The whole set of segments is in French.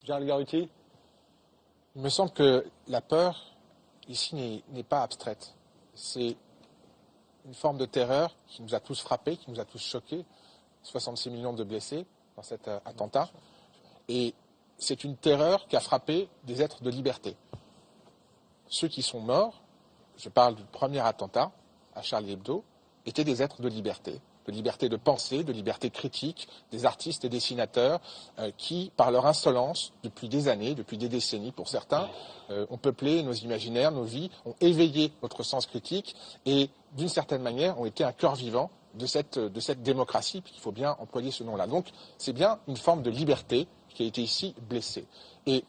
Gérald Garuti. Il me semble que la peur, ici, n'est pas abstraite. C'est une forme de terreur qui nous a tous frappés, qui nous a tous choqués. 66 millions de blessés dans cet attentat. Et c'est une terreur qui a frappé des êtres de liberté. Ceux qui sont morts, je parle du premier attentat à Charlie Hebdo, étaient des êtres de liberté de pensée, de liberté critique, des artistes et dessinateurs qui, par leur insolence, depuis des années, depuis des décennies pour certains, ont peuplé nos imaginaires, nos vies, ont éveillé notre sens critique et, d'une certaine manière, ont été un cœur vivant de cette démocratie, puis il faut bien employer ce nom-là. Donc, c'est bien une forme de liberté qui a été ici blessée. Et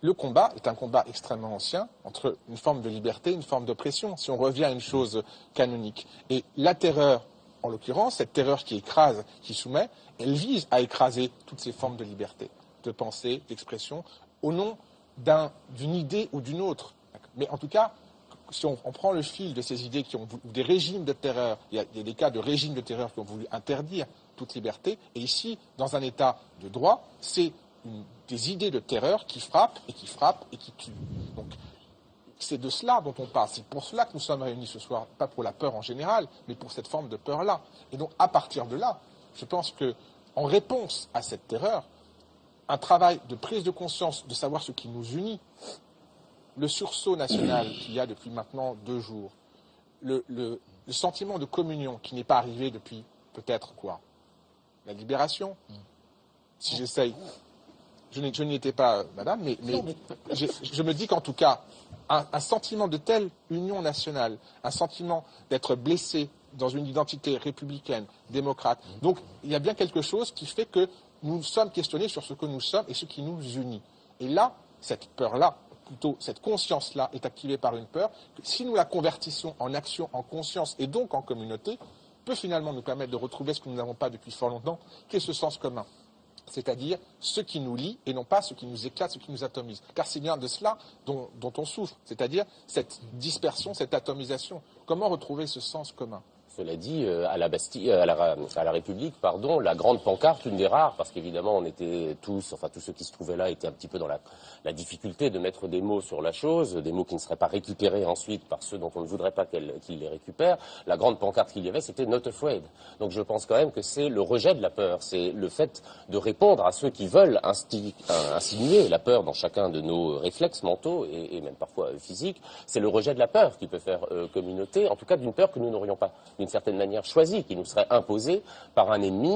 le combat est un combat extrêmement ancien entre une forme de liberté et une forme d'oppression, si on revient à une chose canonique. Et la terreur, en l'occurrence, cette terreur qui écrase, qui soumet, elle vise à écraser toutes ces formes de liberté, de pensée, d'expression, au nom d'une idée ou d'une autre. Mais en tout cas, si on prend le fil de ces idées ou des régimes de terreur, il y a des cas de régimes de terreur qui ont voulu interdire toute liberté, et ici, dans un état de droit, c'est des idées de terreur qui frappent et qui tuent. Donc, c'est de cela dont on parle. C'est pour cela que nous sommes réunis ce soir, pas pour la peur en général, mais pour cette forme de peur-là. Et donc, à partir de là, je pense qu'en réponse à cette terreur, un travail de prise de conscience, de savoir ce qui nous unit, le sursaut national qu'il y a depuis maintenant 2 jours, le sentiment de communion qui n'est pas arrivé depuis peut-être quoi? La libération? Si j'essaye. Je n'y étais pas, madame, mais je me dis qu'en tout cas, un sentiment de telle union nationale, un sentiment d'être blessé dans une identité républicaine, démocrate. Donc, il y a bien quelque chose qui fait que nous sommes questionnés sur ce que nous sommes et ce qui nous unit. Et là, cette peur-là, plutôt cette conscience-là, est activée par une peur que si nous la convertissons en action, en conscience et donc en communauté, peut finalement nous permettre de retrouver ce que nous n'avons pas depuis fort longtemps, qui est ce sens commun. C'est-à-dire ce qui nous lie et non pas ce qui nous éclate, ce qui nous atomise. Car c'est bien de cela dont on souffre, c'est-à-dire cette dispersion, cette atomisation. Comment retrouver ce sens commun? Cela dit, à la Bastille, à la République, pardon, la grande pancarte, une des rares, parce qu'évidemment on était tous, enfin tous ceux qui se trouvaient là étaient un petit peu dans la difficulté de mettre des mots sur la chose, des mots qui ne seraient pas récupérés ensuite par ceux dont on ne voudrait pas qu'ils les récupèrent. La grande pancarte qu'il y avait, c'était Not Afraid. Donc je pense quand même que c'est le rejet de la peur, c'est le fait de répondre à ceux qui veulent insinuer la peur dans chacun de nos réflexes mentaux et même parfois physiques. C'est le rejet de la peur qui peut faire communauté, en tout cas d'une peur que nous n'aurions pas d'une certaine manière choisie, qui nous serait imposée par un ennemi